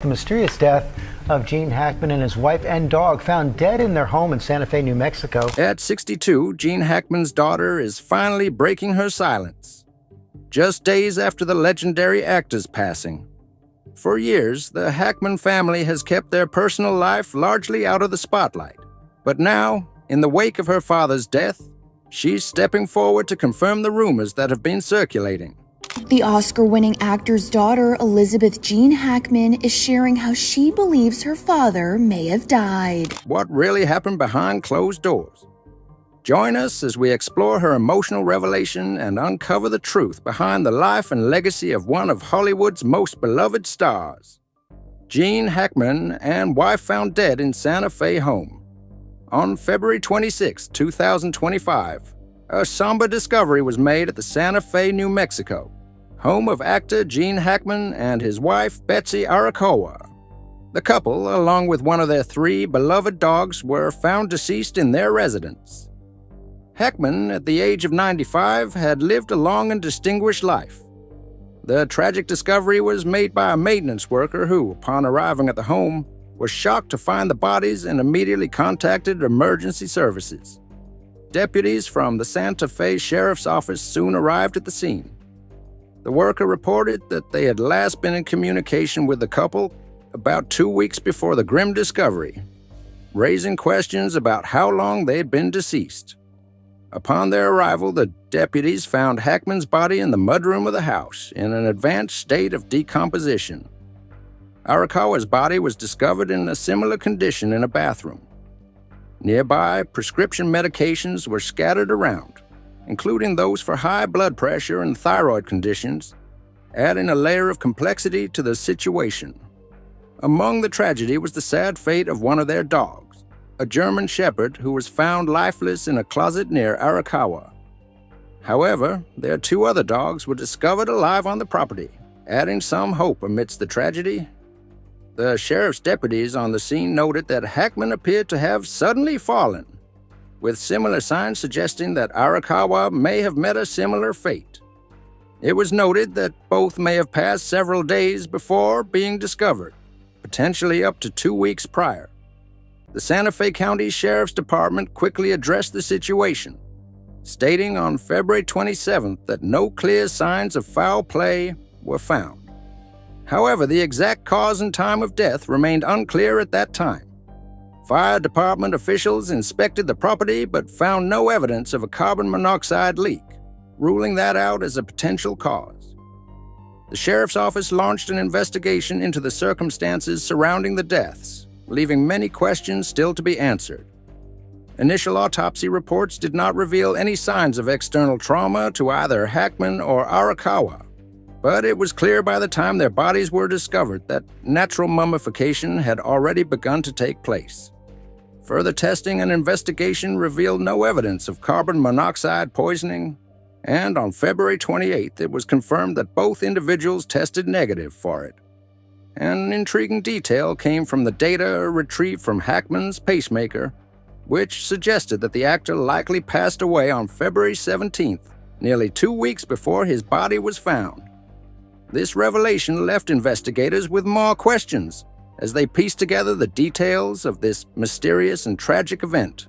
The mysterious death of Gene Hackman and his wife and dog found dead in their home in Santa Fe, New Mexico. At 62, Gene Hackman's daughter is finally breaking her silence, just days after the legendary actor's passing. For years, the Hackman family has kept their personal life largely out of the spotlight. But now, in the wake of her father's death, she's stepping forward to confirm the rumors that have been circulating. The Oscar-winning actor's daughter, Elizabeth Jean Hackman, is sharing how she believes her father may have died. What really happened behind closed doors? Join us as we explore her emotional revelation and uncover the truth behind the life and legacy of one of Hollywood's most beloved stars. Gene Hackman and wife found dead in Santa Fe home. On February 26, 2025, a somber discovery was made at the Santa Fe, New Mexico, home of actor Gene Hackman and his wife, Betsy Arakawa. The couple, along with one of their 3 beloved dogs, were found deceased in their residence. Hackman, at the age of 95, had lived a long and distinguished life. The tragic discovery was made by a maintenance worker who, upon arriving at the home, was shocked to find the bodies and immediately contacted emergency services. Deputies from the Santa Fe Sheriff's Office soon arrived at the scene. The worker reported that they had last been in communication with the couple about 2 weeks before the grim discovery, raising questions about how long they had been deceased. Upon their arrival, the deputies found Hackman's body in the mudroom of the house in an advanced state of decomposition. Arakawa's body was discovered in a similar condition in a bathroom. Nearby, prescription medications were scattered around, including those for high blood pressure and thyroid conditions, adding a layer of complexity to the situation. Among the tragedy was the sad fate of one of their dogs, a German Shepherd who was found lifeless in a closet near Arakawa. However, their 2 other dogs were discovered alive on the property, adding some hope amidst the tragedy. The sheriff's deputies on the scene noted that Hackman appeared to have suddenly fallen, with similar signs suggesting that Arakawa may have met a similar fate. It was noted that both may have passed several days before being discovered, potentially up to 2 weeks prior. The Santa Fe County Sheriff's Department quickly addressed the situation, stating on February 27th that no clear signs of foul play were found. However, the exact cause and time of death remained unclear at that time. Fire department officials inspected the property but found no evidence of a carbon monoxide leak, ruling that out as a potential cause. The sheriff's office launched an investigation into the circumstances surrounding the deaths, leaving many questions still to be answered. Initial autopsy reports did not reveal any signs of external trauma to either Hackman or Arakawa, but it was clear by the time their bodies were discovered that natural mummification had already begun to take place. Further testing and investigation revealed no evidence of carbon monoxide poisoning, and on February 28th it was confirmed that both individuals tested negative for it. An intriguing detail came from the data retrieved from Hackman's pacemaker, which suggested that the actor likely passed away on February 17th, nearly 2 weeks before his body was found. This revelation left investigators with more questions as they pieced together the details of this mysterious and tragic event.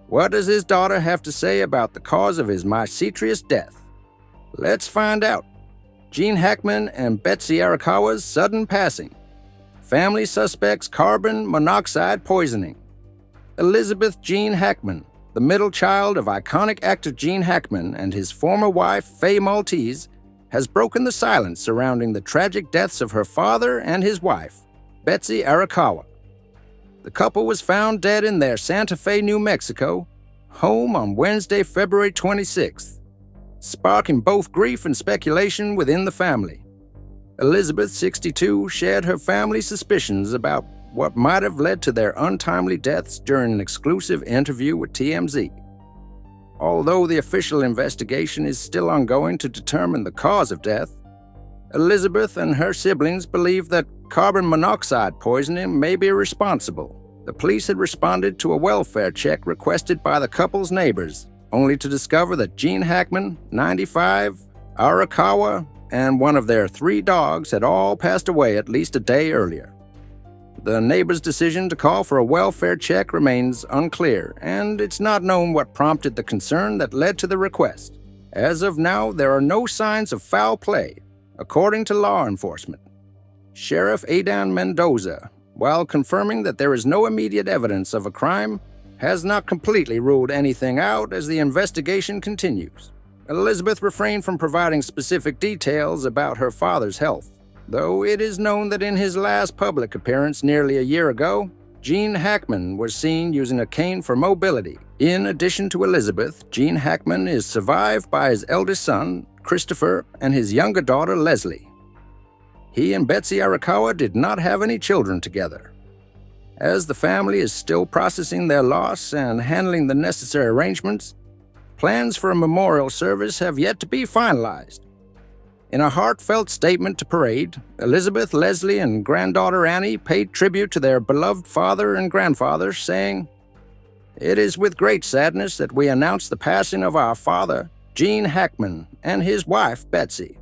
What does his daughter have to say about the cause of his mysterious death? Let's find out. Gene Hackman and Betsy Arakawa's sudden passing. Family suspects carbon monoxide poisoning. Elizabeth Jean Hackman, the middle child of iconic actor Gene Hackman and his former wife, Faye Maltese, has broken the silence surrounding the tragic deaths of her father and his wife, Betsy Arakawa. The couple was found dead in their Santa Fe, New Mexico, home on Wednesday, February 26th, sparking both grief and speculation within the family. Elizabeth, 62, shared her family's suspicions about what might have led to their untimely deaths during an exclusive interview with TMZ. Although the official investigation is still ongoing to determine the cause of death, Elizabeth and her siblings believe that carbon monoxide poisoning may be responsible. The police had responded to a welfare check requested by the couple's neighbors, only to discover that Gene Hackman, 95, Arakawa, and one of their 3 dogs had all passed away at least a day earlier. The neighbor's decision to call for a welfare check remains unclear, and it's not known what prompted the concern that led to the request. As of now, there are no signs of foul play, according to law enforcement. Sheriff Adan Mendoza, while confirming that there is no immediate evidence of a crime, has not completely ruled anything out as the investigation continues. Elizabeth refrained from providing specific details about her father's health, though it is known that in his last public appearance nearly a year ago, Gene Hackman was seen using a cane for mobility. In addition to Elizabeth, Gene Hackman is survived by his eldest son, Christopher, and his younger daughter, Leslie. He and Betsy Arakawa did not have any children together. As the family is still processing their loss and handling the necessary arrangements, plans for a memorial service have yet to be finalized. In a heartfelt statement to Parade, Elizabeth, Leslie, and granddaughter Annie paid tribute to their beloved father and grandfather, saying, "It is with great sadness that we announce the passing of our father, Gene Hackman, and his wife, Betsy.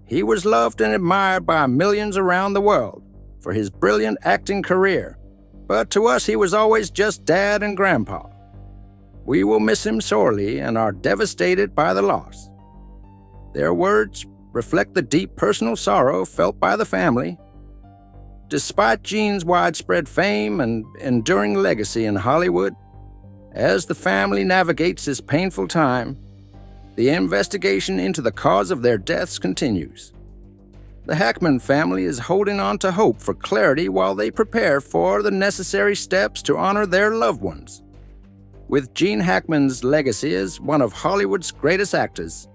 He was loved and admired by millions around the world for his brilliant acting career, but to us he was always just Dad and Grandpa. We will miss him sorely and are devastated by the loss." Their words reflect the deep personal sorrow felt by the family. Despite Gene's widespread fame and enduring legacy in Hollywood, as the family navigates this painful time, the investigation into the cause of their deaths continues. The Hackman family is holding on to hope for clarity while they prepare for the necessary steps to honor their loved ones. With Gene Hackman's legacy as one of Hollywood's greatest actors,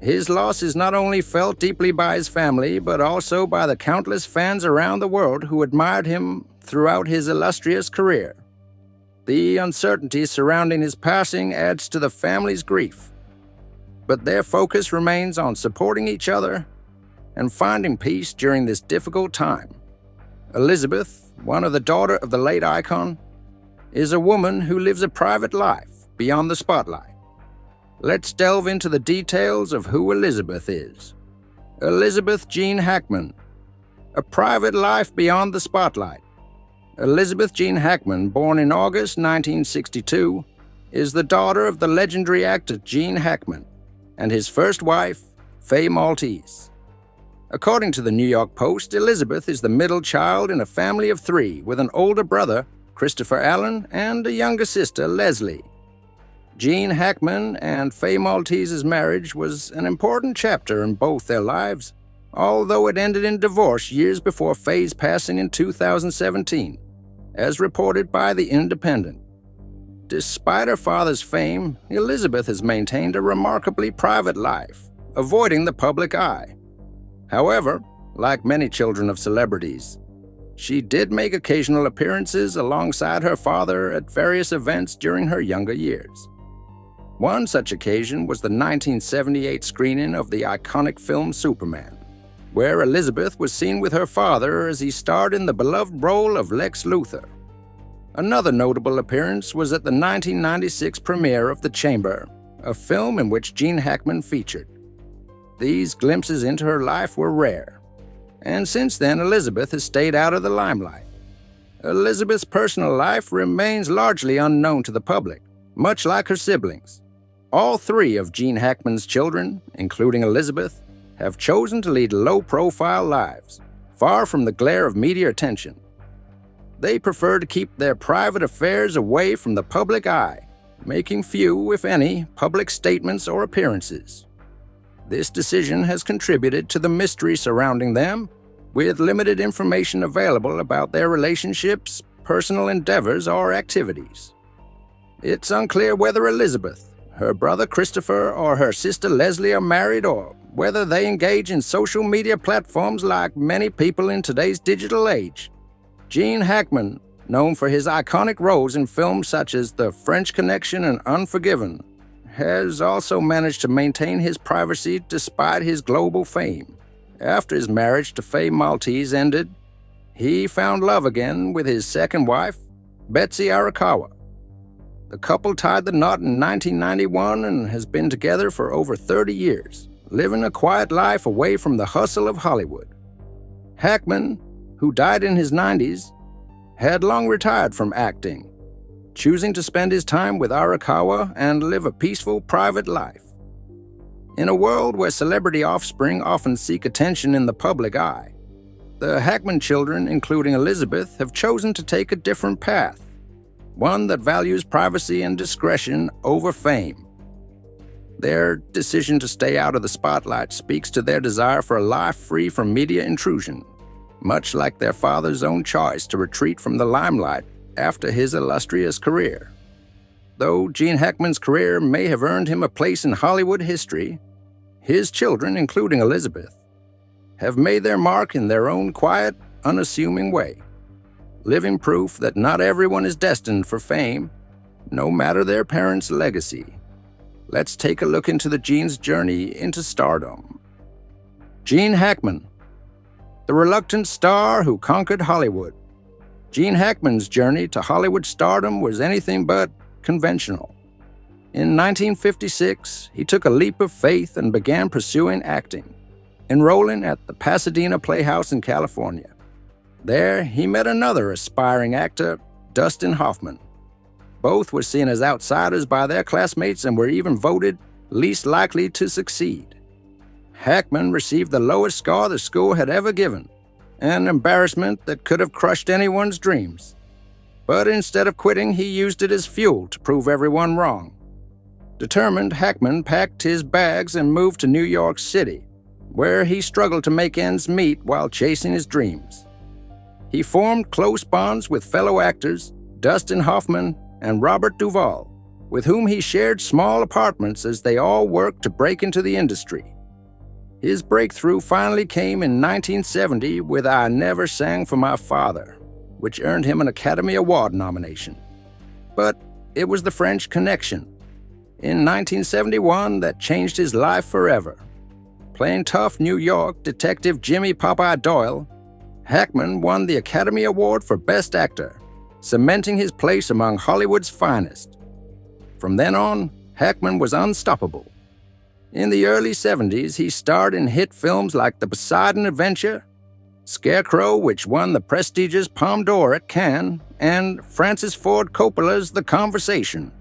his loss is not only felt deeply by his family, but also by the countless fans around the world who admired him throughout his illustrious career. The uncertainty surrounding his passing adds to the family's grief, but their focus remains on supporting each other and finding peace during this difficult time. Elizabeth, one of the daughter of the late icon, is a woman who lives a private life beyond the spotlight. Let's delve into the details of who Elizabeth is. Elizabeth Jean Hackman, a private life beyond the spotlight. Elizabeth Jean Hackman, born in August 1962, is the daughter of the legendary actor Gene Hackman and his first wife, Faye Maltese. According to the New York Post, Elizabeth is the middle child in a family of 3 with an older brother, Christopher Allen, and a younger sister, Leslie. Gene Hackman and Faye Maltese's marriage was an important chapter in both their lives, although it ended in divorce years before Faye's passing in 2017, as reported by The Independent. Despite her father's fame, Elizabeth has maintained a remarkably private life, avoiding the public eye. However, like many children of celebrities, she did make occasional appearances alongside her father at various events during her younger years. One such occasion was the 1978 screening of the iconic film Superman, where Elizabeth was seen with her father as he starred in the beloved role of Lex Luthor. Another notable appearance was at the 1996 premiere of The Chamber, a film in which Gene Hackman featured. These glimpses into her life were rare, and since then Elizabeth has stayed out of the limelight. Elizabeth's personal life remains largely unknown to the public, much like her siblings. All 3 of Gene Hackman's children, including Elizabeth, have chosen to lead low-profile lives, far from the glare of media attention. They prefer to keep their private affairs away from the public eye, making few, if any, public statements or appearances. This decision has contributed to the mystery surrounding them, with limited information available about their relationships, personal endeavors, or activities. It's unclear whether Elizabeth, her brother Christopher, or her sister Leslie are married, or whether they engage in social media platforms like many people in today's digital age. Gene Hackman, known for his iconic roles in films such as The French Connection and Unforgiven, has also managed to maintain his privacy despite his global fame. After his marriage to Faye Maltese ended, he found love again with his second wife, Betsy Arakawa. The couple tied the knot in 1991 and has been together for over 30 years, living a quiet life away from the hustle of Hollywood. Hackman, who died in his 90s, had long retired from acting, choosing to spend his time with Arakawa and live a peaceful private life. In a world where celebrity offspring often seek attention in the public eye, the Hackman children, including Elizabeth, have chosen to take a different path, one that values privacy and discretion over fame. Their decision to stay out of the spotlight speaks to their desire for a life free from media intrusion, much like their father's own choice to retreat from the limelight after his illustrious career. Though Gene Hackman's career may have earned him a place in Hollywood history, his children, including Elizabeth, have made their mark in their own quiet, unassuming way, living proof that not everyone is destined for fame, no matter their parents' legacy. Let's take a look into the Gene's journey into stardom. Gene Hackman, the reluctant star who conquered Hollywood. Gene Hackman's journey to Hollywood stardom was anything but conventional. In 1956, he took a leap of faith and began pursuing acting, enrolling at the Pasadena Playhouse in California. There, he met another aspiring actor, Dustin Hoffman. Both were seen as outsiders by their classmates and were even voted least likely to succeed. Hackman received the lowest score the school had ever given, an embarrassment that could have crushed anyone's dreams. But instead of quitting, he used it as fuel to prove everyone wrong. Determined, Hackman packed his bags and moved to New York City, where he struggled to make ends meet while chasing his dreams. He formed close bonds with fellow actors Dustin Hoffman and Robert Duvall, with whom he shared small apartments as they all worked to break into the industry. His breakthrough finally came in 1970 with I Never Sang for My Father, which earned him an Academy Award nomination. But it was the French Connection in 1971 that changed his life forever. Playing tough New York detective Jimmy Popeye Doyle, Hackman won the Academy Award for Best Actor, cementing his place among Hollywood's finest. From then on, Hackman was unstoppable. In the early 70s, he starred in hit films like The Poseidon Adventure, Scarecrow, which won the prestigious Palme d'Or at Cannes, and Francis Ford Coppola's The Conversation.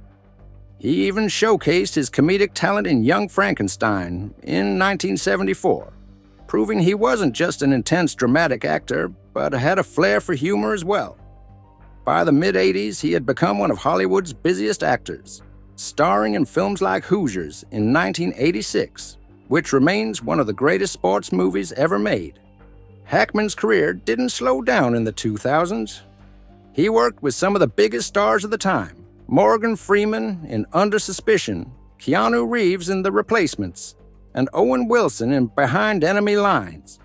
He even showcased his comedic talent in Young Frankenstein in 1974, proving he wasn't just an intense dramatic actor, but had a flair for humor as well. By the mid-'80s, he had become one of Hollywood's busiest actors, starring in films like Hoosiers in 1986, which remains one of the greatest sports movies ever made. Hackman's career didn't slow down in the 2000s. He worked with some of the biggest stars of the time, Morgan Freeman in Under Suspicion, Keanu Reeves in The Replacements, and Owen Wilson in Behind Enemy Lines.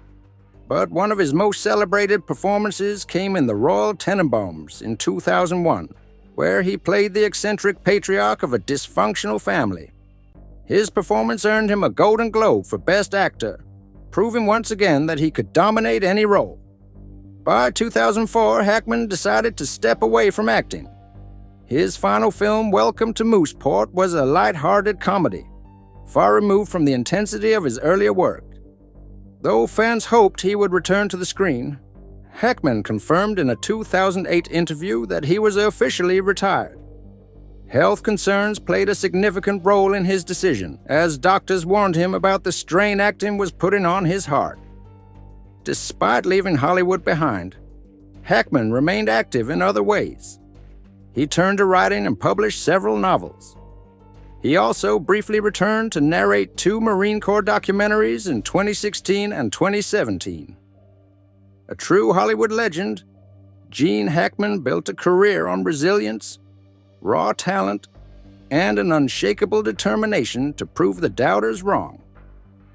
But one of his most celebrated performances came in The Royal Tenenbaums in 2001, where he played the eccentric patriarch of a dysfunctional family. His performance earned him a Golden Globe for Best Actor, proving once again that he could dominate any role. By 2004, Hackman decided to step away from acting. His final film, Welcome to Mooseport, was a light-hearted comedy, far removed from the intensity of his earlier work. Though fans hoped he would return to the screen, Hackman confirmed in a 2008 interview that he was officially retired. Health concerns played a significant role in his decision, as doctors warned him about the strain acting was putting on his heart. Despite leaving Hollywood behind, Hackman remained active in other ways. He turned to writing and published several novels. He also briefly returned to narrate 2 Marine Corps documentaries in 2016 and 2017. A true Hollywood legend, Gene Hackman built a career on resilience, raw talent, and an unshakable determination to prove the doubters wrong.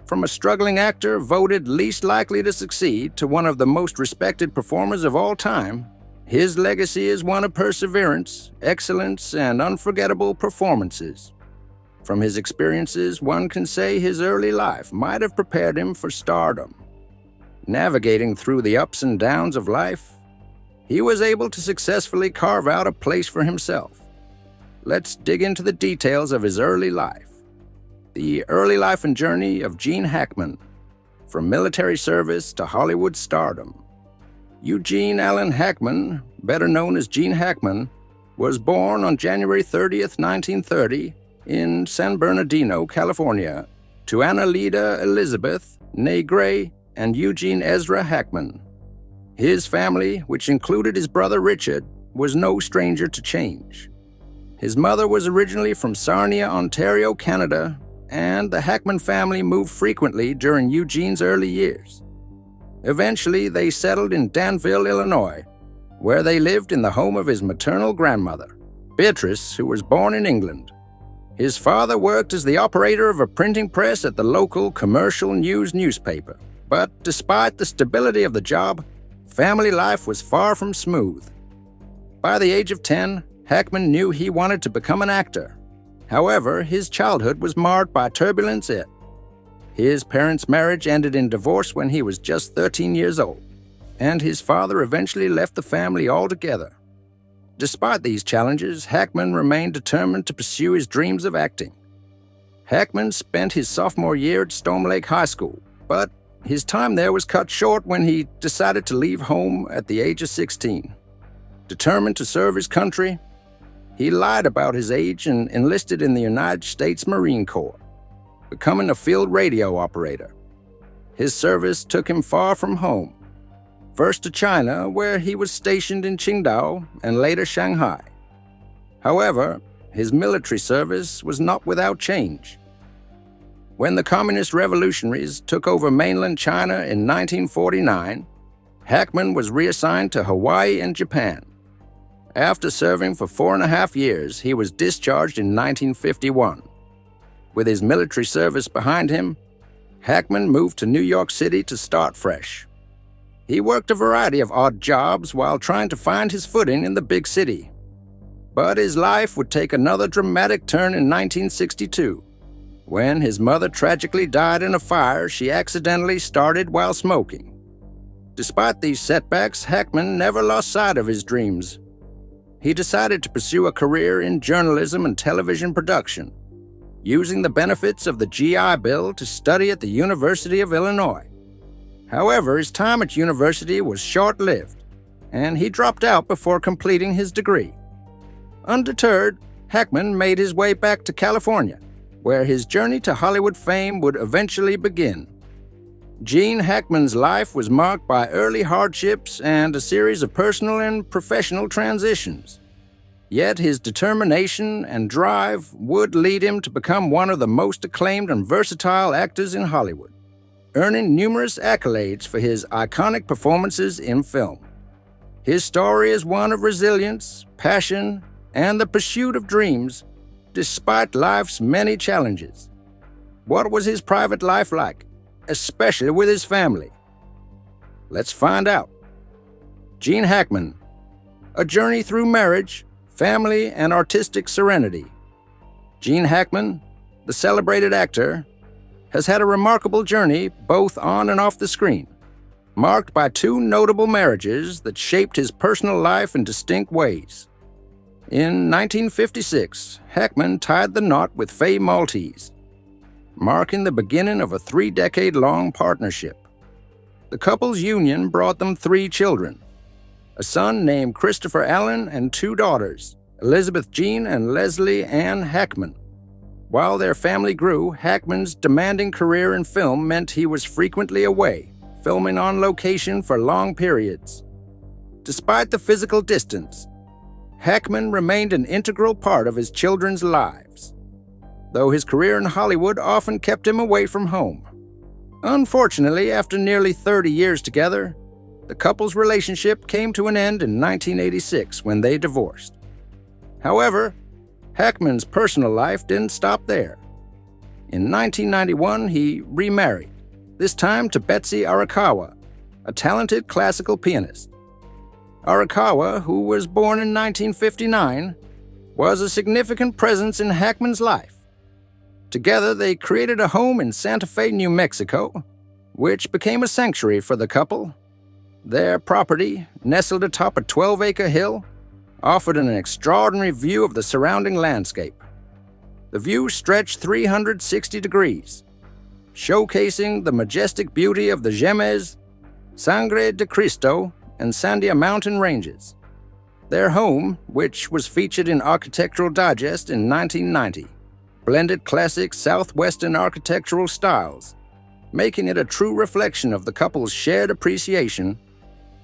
From a struggling actor voted least likely to succeed to one of the most respected performers of all time, his legacy is one of perseverance, excellence, and unforgettable performances. From his experiences, one can say his early life might have prepared him for stardom. Navigating through the ups and downs of life, he was able to successfully carve out a place for himself. Let's dig into the details of his early life. The early life and journey of Gene Hackman, from military service to Hollywood stardom. Eugene Allen Hackman, better known as Gene Hackman, was born on January 30th, 1930, in San Bernardino, California, to Annalida Elizabeth, née Gray, and Eugene Ezra Hackman. His family, which included his brother Richard, was no stranger to change. His mother was originally from Sarnia, Ontario, Canada, and the Hackman family moved frequently during Eugene's early years. Eventually, they settled in Danville, Illinois, where they lived in the home of his maternal grandmother, Beatrice, who was born in England. His father worked as the operator of a printing press at the local commercial news newspaper, but despite the stability of the job, family life was far from smooth. By the age of 10, Hackman knew he wanted to become an actor. However, his childhood was marred by turbulence. His parents' marriage ended in divorce when he was just 13 years old, and his father eventually left the family altogether. Despite these challenges, Hackman remained determined to pursue his dreams of acting. Hackman spent his sophomore year at Storm Lake High School, but his time there was cut short when he decided to leave home at the age of 16. Determined to serve his country, he lied about his age and enlisted in the United States Marine Corps, becoming a field radio operator. His service took him far from home, first to China, where he was stationed in Qingdao, and later Shanghai. However, his military service was not without change. When the communist revolutionaries took over mainland China in 1949, Hackman was reassigned to Hawaii and Japan. After serving for 4.5 years, he was discharged in 1951. With his military service behind him, Hackman moved to New York City to start fresh. He worked a variety of odd jobs while trying to find his footing in the big city. But his life would take another dramatic turn in 1962, when his mother tragically died in a fire she accidentally started while smoking. Despite these setbacks, Hackman never lost sight of his dreams. He decided to pursue a career in journalism and television production, using the benefits of the GI Bill to study at the University of Illinois. However, his time at university was short-lived, and he dropped out before completing his degree. Undeterred, Hackman made his way back to California, where his journey to Hollywood fame would eventually begin. Gene Hackman's life was marked by early hardships and a series of personal and professional transitions. Yet his determination and drive would lead him to become one of the most acclaimed and versatile actors in Hollywood, earning numerous accolades for his iconic performances in film. His story is one of resilience, passion, and the pursuit of dreams, despite life's many challenges. What was his private life like, especially with his family? Let's find out. Gene Hackman, a journey through marriage, family, and artistic serenity. Gene Hackman, the celebrated actor, has had a remarkable journey both on and off the screen, marked by 2 notable marriages that shaped his personal life in distinct ways. In 1956, Hackman tied the knot with Faye Maltese, marking the beginning of a 3-decade-long partnership. The couple's union brought them 3 children, a son named Christopher Allen and 2 daughters, Elizabeth Jean and Leslie Ann Hackman. While their family grew, Hackman's demanding career in film meant he was frequently away, filming on location for long periods. Despite the physical distance, Hackman remained an integral part of his children's lives, though his career in Hollywood often kept him away from home. Unfortunately, after nearly 30 years together, the couple's relationship came to an end in 1986 when they divorced. However, Hackman's personal life didn't stop there. In 1991, he remarried, this time to Betsy Arakawa, a talented classical pianist. Arakawa, who was born in 1959, was a significant presence in Hackman's life. Together, they created a home in Santa Fe, New Mexico, which became a sanctuary for the couple. Their property, nestled atop a 12-acre hill, offered an extraordinary view of the surrounding landscape. The view stretched 360 degrees, showcasing the majestic beauty of the Jemez, Sangre de Cristo, and Sandia mountain ranges. Their home, which was featured in Architectural Digest in 1990, blended classic Southwestern architectural styles, making it a true reflection of the couple's shared appreciation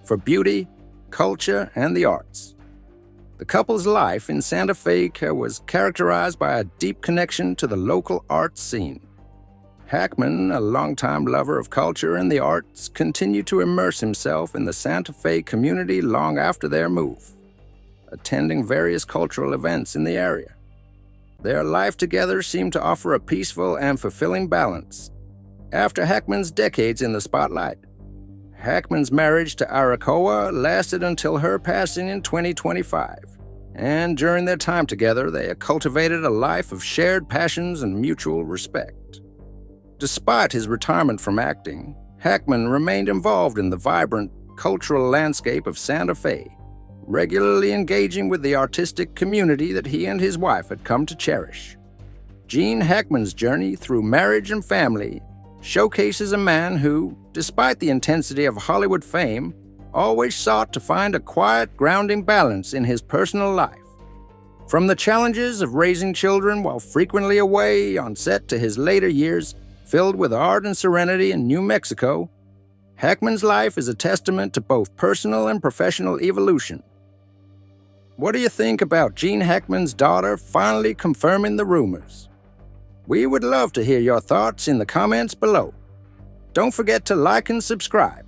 for beauty, culture, and the arts. The couple's life in Santa Fe was characterized by a deep connection to the local art scene. Hackman, a longtime lover of culture and the arts, continued to immerse himself in the Santa Fe community long after their move, attending various cultural events in the area. Their life together seemed to offer a peaceful and fulfilling balance. After Hackman's decades in the spotlight, Hackman's marriage to Arakoa lasted until her passing in 2025, and during their time together, they cultivated a life of shared passions and mutual respect. Despite his retirement from acting, Hackman remained involved in the vibrant cultural landscape of Santa Fe, regularly engaging with the artistic community that he and his wife had come to cherish. Gene Hackman's journey through marriage and family showcases a man who, despite the intensity of Hollywood fame, always sought to find a quiet, grounding balance in his personal life. From the challenges of raising children while frequently away on set to his later years, filled with art and serenity in New Mexico, Hackman's life is a testament to both personal and professional evolution. What do you think about Gene Hackman's daughter finally confirming the rumors? We would love to hear your thoughts in the comments below. Don't forget to like and subscribe.